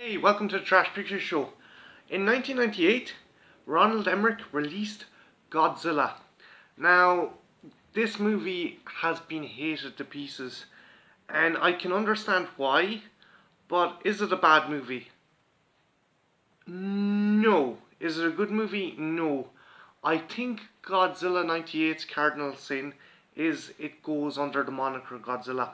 Hey, welcome to the Trash Picture Show. In 1998, Ronald Emmerich released Godzilla. Now, this movie has been hated to pieces, and I can understand why, but is it a bad movie? No. Is it a good movie? No. I think Godzilla 98's cardinal sin is it goes under the moniker Godzilla.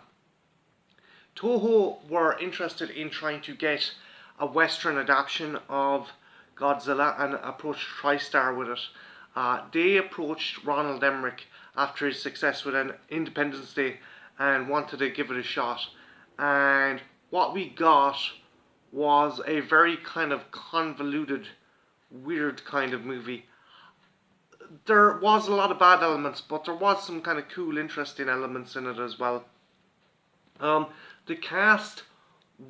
Toho were interested in trying to get a Western adaptation of Godzilla and approached TriStar with it. They approached Ronald Emmerich after his success with an Independence Day and wanted to give it a shot. And what we got was a very kind of convoluted, weird kind of movie. There was a lot of bad elements, but there was some kind of cool, interesting elements in it as well. Um, the cast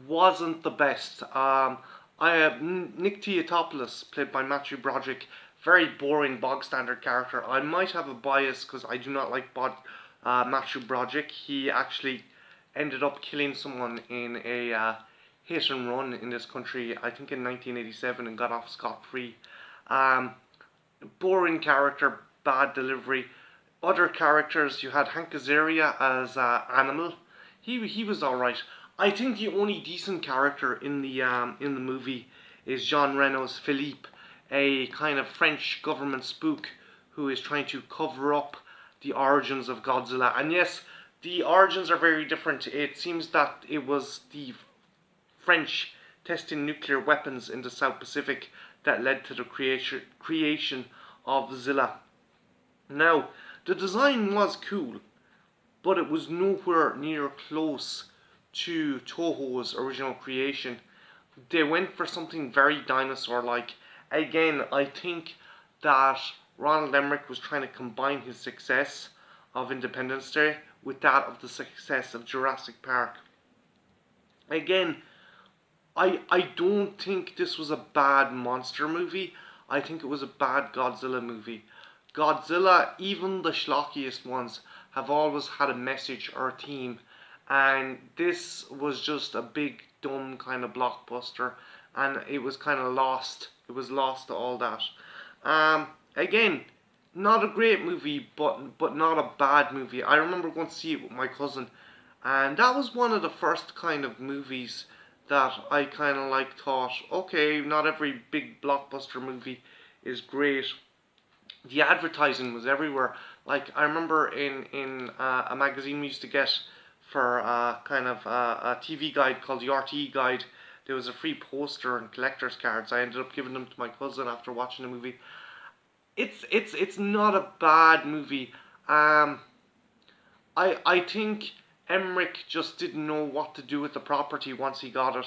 wasn't the best. I have Nick Teotopoulos, played by Matthew Broderick, very boring, bog standard character. I might have a bias because I do not like Matthew Broderick. He actually ended up killing someone in a hit and run in this country, I think in 1987, and got off scot-free. Boring character, bad delivery. Other characters, you had Hank Azaria as Animal. He was all right. I think the only decent character in the movie is Jean Reno's Philippe, a kind of French government spook who is trying to cover up the origins of Godzilla. And yes, the origins are very different. It seems that it was the French testing nuclear weapons in the South Pacific that led to the creation of Zilla. Now, the design was cool, but it was nowhere near close to Toho's original creation. They went for something very dinosaur-like. Again, I think that Ronald Emmerich was trying to combine his success of Independence Day with that of the success of Jurassic Park. Again, I don't think this was a bad monster movie. I think it was a bad Godzilla movie. Godzilla, even the schlockiest ones, have always had a message or a theme, and this was just a big dumb kind of blockbuster, and it was kind of lost. It was lost to all that. Again, not a great movie, but not a bad movie. I remember going to see it with my cousin, and that was one of the first kind of movies that I kind of like thought, okay, not every big blockbuster movie is great. The advertising was everywhere. Like, I remember in a magazine we used to get for kind of a TV guide called the RTE Guide, there was a free poster and collector's cards. I ended up giving them to my cousin after watching the movie. It's not a bad movie. I think Emmerich just didn't know what to do with the property once he got it,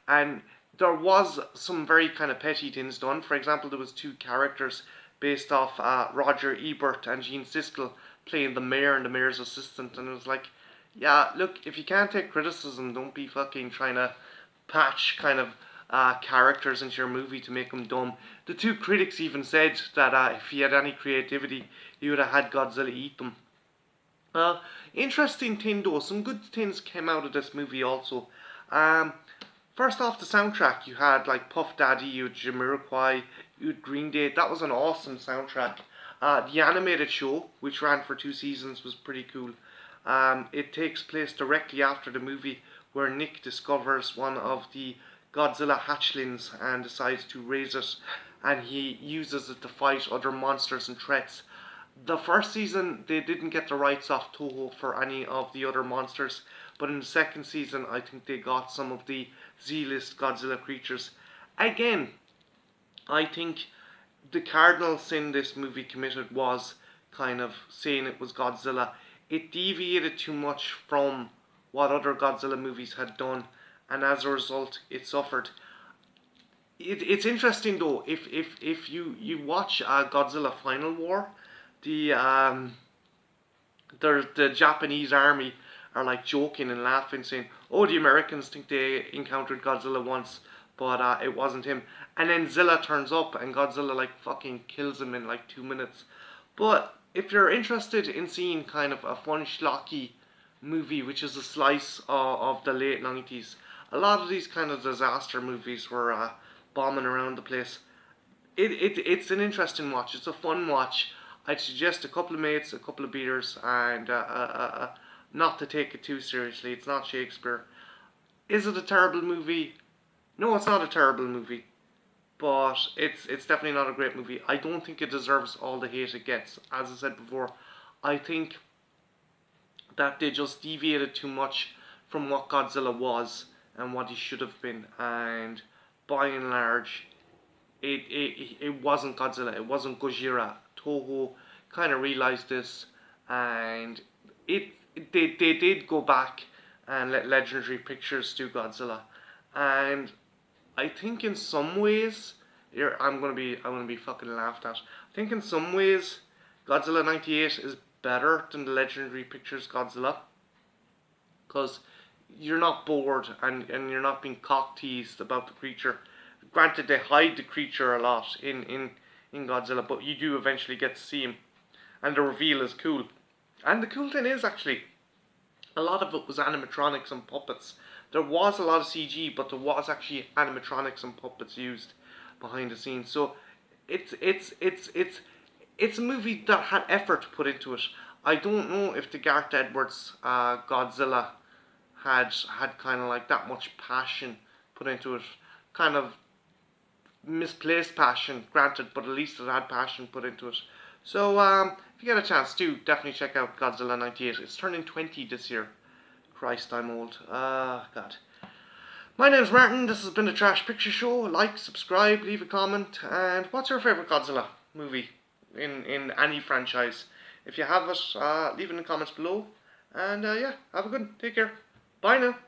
and there was some very kind of petty things done. For example, there was two characters based off Roger Ebert and Gene Siskel playing the mayor and the mayor's assistant, and it was like, yeah, look, if you can't take criticism, don't be fucking trying to patch kind of characters into your movie to make them dumb. The two critics even said that if he had any creativity, he would have had Godzilla eat them. Interesting thing though, some good things came out of this movie also. First off, the soundtrack, you had like Puff Daddy, you had Jamiroquai, you had Green Day. That was an awesome soundtrack. The animated show, which ran for 2 seasons, was pretty cool. It takes place directly after the movie, where Nick discovers one of the Godzilla hatchlings and decides to raise it, and he uses it to fight other monsters and threats. The first season, they didn't get the rights off Toho for any of the other monsters, but in the second season, I think they got some of the Z-list Godzilla creatures. Again, I think the cardinal sin this movie committed was kind of saying it was Godzilla. It deviated too much from what other Godzilla movies had done, and as a result, it suffered. It's interesting though, if you watch Godzilla Final War, the the Japanese army are like joking and laughing, saying, "Oh, the Americans think they encountered Godzilla once, but it wasn't him." And then Zilla turns up, and Godzilla like fucking kills him in like 2 minutes. But if you're interested in seeing kind of a fun schlocky movie, which is a slice of the late 90s, a lot of these kind of disaster movies were bombing around the place. It's an interesting watch. It's a fun watch. I'd suggest a couple of mates, a couple of beers, and not to take it too seriously. It's not Shakespeare. Is it a terrible movie? No, it's not a terrible movie, but it's definitely not a great movie. I don't think it deserves all the hate it gets. As I said before, I think that they just deviated too much from what Godzilla was and what he should have been, and by and large, it wasn't Godzilla. It wasn't Gojira. Toho kind of realized this, and they did go back and let Legendary Pictures do Godzilla, and I think in some ways, here I'm gonna be fucking laughed at. I think in some ways, Godzilla '98 is better than the Legendary Pictures Godzilla, because you're not bored and you're not being cock teased about the creature. Granted, they hide the creature a lot in Godzilla, but you do eventually get to see him, and the reveal is cool. And the cool thing is, actually, a lot of it was animatronics and puppets. There was a lot of CG, but there was actually animatronics and puppets used behind the scenes. So it's a movie that had effort put into it. I don't know if the Gareth Edwards Godzilla had kind of like that much passion put into it. Kind of misplaced passion, granted, but at least it had passion put into it. So if you get a chance, do definitely check out Godzilla '98. It's turning 20 this year. Christ, I'm old. God. My name's Martin. This has been the Trash Picture Show. Like, subscribe, leave a comment, and what's your favourite Godzilla movie in any franchise? If you have it, leave it in the comments below. And yeah, have a good one. Take care. Bye now.